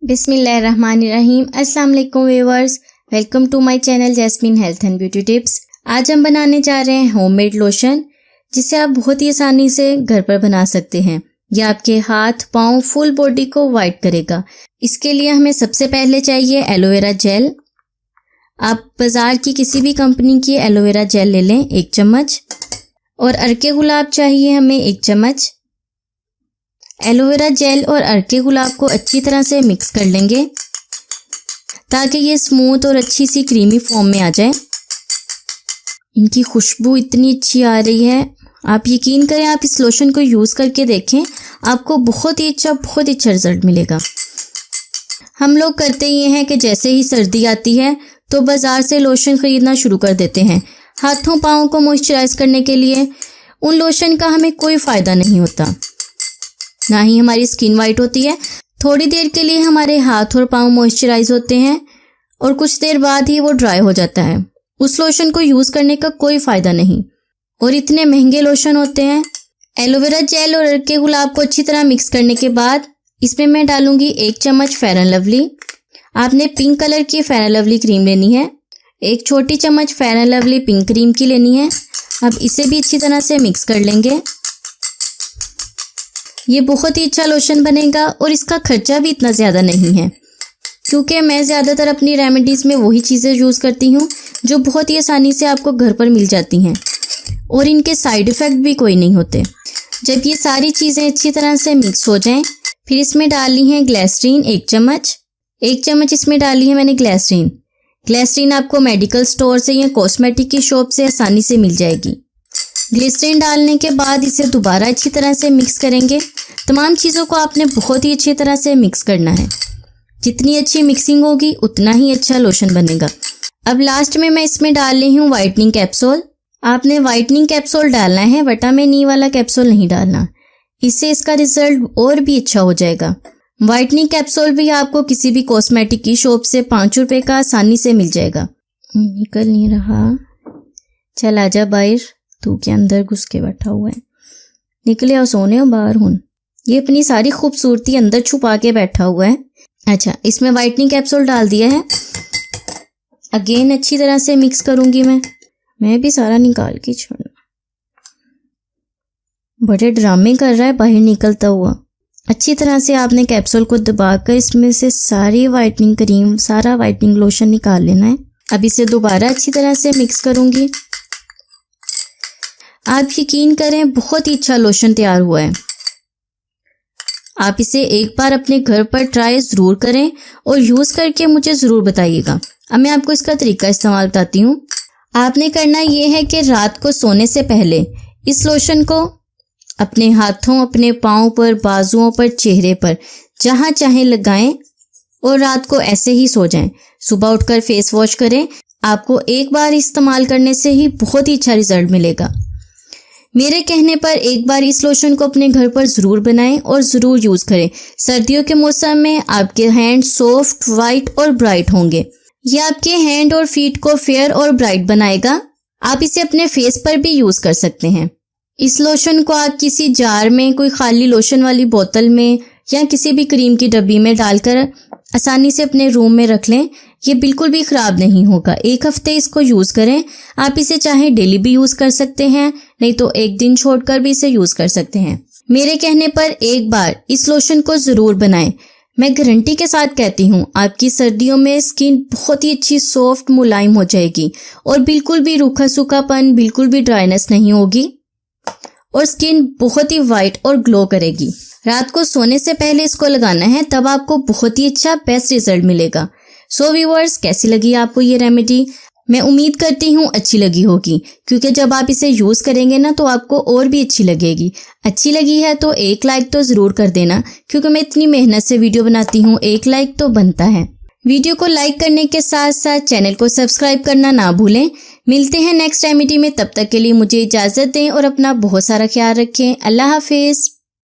बिस्मिल्लाहिर्रहमानिर्रहीम। अस्सलाम वालेकुम viewers, welcome to my channel Jasmine health and beauty tips. आज हम बनाने जा रहे हैं होममेड लोशन, जिसे आप बहुत ही आसानी से घर पर बना सकते हैं। यह आपके हाथ, पाँव, फुल बॉडी को वाइट करेगा। इसके लिए हमें सबसे पहले चाहिए एलोवेरा जेल। आप बाजार की किसी भी कंपनी की एलोवेरा जेल ले लें 1 चम्मच, और अर्के गुलाब चाहिए हमें 1 चम्मच। एलोवेरा जेल और अर्के गुलाब को अच्छी तरह से मिक्स कर लेंगे ताकि ये स्मूथ और अच्छी सी क्रीमी फॉर्म में आ जाए। इनकी खुशबू इतनी अच्छी आ रही है, आप यकीन करें, आप इस लोशन को यूज़ करके देखें, आपको बहुत ही अच्छा रिजल्ट मिलेगा। हम लोग करते ये हैं कि जैसे ही सर्दी आती है तो बाज़ार से लोशन ख़रीदना शुरू कर देते हैं। हाथों पाँव को मॉइस्चराइज करने के लिए उन लोशन का हमें कोई फ़ायदा नहीं होता, ना ही हमारी स्किन वाइट होती है। थोड़ी देर के लिए हमारे हाथ और पाँव मॉइस्चराइज होते हैं और कुछ देर बाद ही वो ड्राई हो जाता है। उस लोशन को यूज़ करने का कोई फ़ायदा नहीं, और इतने महंगे लोशन होते हैं। एलोवेरा जेल और अर्के गुलाब को अच्छी तरह मिक्स करने के बाद इसमें मैं डालूंगी 1 चम्मच फेयर एंड लवली। आपने पिंक कलर की फेयर एंड लवली क्रीम लेनी है। 1 छोटी चम्मच fair and lovely pink cream की लेनी है। अब इसे भी अच्छी तरह से मिक्स कर लेंगे। ये बहुत ही अच्छा लोशन बनेगा और इसका खर्चा भी इतना ज़्यादा नहीं है, क्योंकि मैं ज़्यादातर अपनी रेमेडीज़ में वही चीज़ें यूज़ करती हूँ जो बहुत ही आसानी से आपको घर पर मिल जाती हैं, और इनके साइड इफ़ेक्ट भी कोई नहीं होते। जब ये सारी चीज़ें अच्छी तरह से मिक्स हो जाएं, फिर इसमें डालनी है ग्लिसरीन 1 चम्मच। 1 चम्मच इसमें डाली है मैंने ग्लिसरीन। ग्लिसरीन आपको मेडिकल स्टोर से या कॉस्मेटिक की शॉप से आसानी से मिल जाएगी। ग्लिसरीन डालने के बाद इसे दोबारा अच्छी तरह से मिक्स करेंगे। तमाम चीज़ों को आपने बहुत ही अच्छी तरह से मिक्स करना है। जितनी अच्छी मिक्सिंग होगी उतना ही अच्छा लोशन बनेगा। अब लास्ट में मैं इसमें डाल रही हूँ वाइटनिंग कैप्सूल। आपने वाइटनिंग कैप्सूल डालना है, विटामिन ई वाला कैप्सूल नहीं डालना, इससे इसका रिजल्ट और भी अच्छा हो जाएगा। वाइटनिंग कैप्सूल भी आपको किसी भी कॉस्मेटिक की शॉप से 5 रुपए का आसानी से मिल जाएगा। निकल नहीं रहा, चल आजा बाहर, तू के अंदर घुस के बैठा हुआ है, निकले और सोने और बाहर हूँ। ये अपनी सारी खूबसूरती अंदर छुपा के बैठा हुआ है। अच्छा, इसमें वाइटनिंग कैप्सूल डाल दिया है। अगेन अच्छी तरह से मिक्स करूंगी मैं भी सारा निकाल के छोड़ना। बड़े ड्रामे कर रहा है बाहर निकलता हुआ। अच्छी तरह से आपने कैप्सूल को दबाकर इसमें से सारी वाइटनिंग क्रीम, सारा वाइटनिंग लोशन निकाल लेना है। अब इसे दोबारा अच्छी तरह से मिक्स करूंगी। आप यकीन करें, बहुत ही अच्छा लोशन तैयार हुआ है। आप इसे एक बार अपने घर पर ट्राई ज़रूर करें और यूज़ करके मुझे ज़रूर बताइएगा। अब मैं आपको इसका तरीका इस्तेमाल बताती हूँ। आपने करना ये है कि रात को सोने से पहले इस लोशन को अपने हाथों, अपने पाँव पर, बाजुओं पर, चेहरे पर, जहाँ चाहें लगाएं और रात को ऐसे ही सो जाएं। सुबह उठकर फेस वॉश करें। आपको एक बार इस्तेमाल करने से ही बहुत ही अच्छा रिजल्ट मिलेगा। मेरे कहने पर एक बार इस लोशन को अपने घर पर ज़रूर बनाएं और ज़रूर यूज़ करें। सर्दियों के मौसम में आपके हैंड सॉफ्ट, वाइट और ब्राइट होंगे। यह आपके हैंड और फीट को फेयर और ब्राइट बनाएगा। आप इसे अपने फेस पर भी यूज़ कर सकते हैं। इस लोशन को आप किसी जार में, कोई खाली लोशन वाली बोतल में या किसी भी क्रीम की डब्बी में डालकर आसानी से अपने रूम में रख लें। ये बिल्कुल भी ख़राब नहीं होगा। 1 हफ्ते इसको यूज़ करें। आप इसे चाहे डेली भी यूज़ कर सकते हैं, नहीं तो 1 दिन छोड़कर भी इसे यूज़ कर सकते हैं। मेरे कहने पर एक बार इस लोशन को ज़रूर बनाएं। मैं गारंटी के साथ कहती हूँ, आपकी सर्दियों में स्किन बहुत ही अच्छी सॉफ्ट, मुलायम हो जाएगी और बिल्कुल भी रूखा सूखापन, बिल्कुल भी ड्राइनेस नहीं होगी, और स्किन बहुत ही वाइट और ग्लो करेगी। रात को सोने से पहले इसको लगाना है, तब आपको बहुत ही अच्छा बेस्ट रिजल्ट मिलेगा। सो व्यूअर्स, कैसी लगी आपको ये रेमेडी? मैं उम्मीद करती हूँ अच्छी लगी होगी, क्योंकि जब आप इसे यूज़ करेंगे ना तो आपको और भी अच्छी लगेगी। अच्छी लगी है तो एक लाइक तो ज़रूर कर देना, क्योंकि मैं इतनी मेहनत से वीडियो बनाती हूँ, एक लाइक तो बनता है। वीडियो को लाइक करने के साथ साथ चैनल को सब्सक्राइब करना ना भूलें। मिलते हैं नेक्स्ट रेमेडी में, तब तक के लिए मुझे इजाज़त दें और अपना बहुत सारा ख्याल रखें। अल्लाह हाफिज़।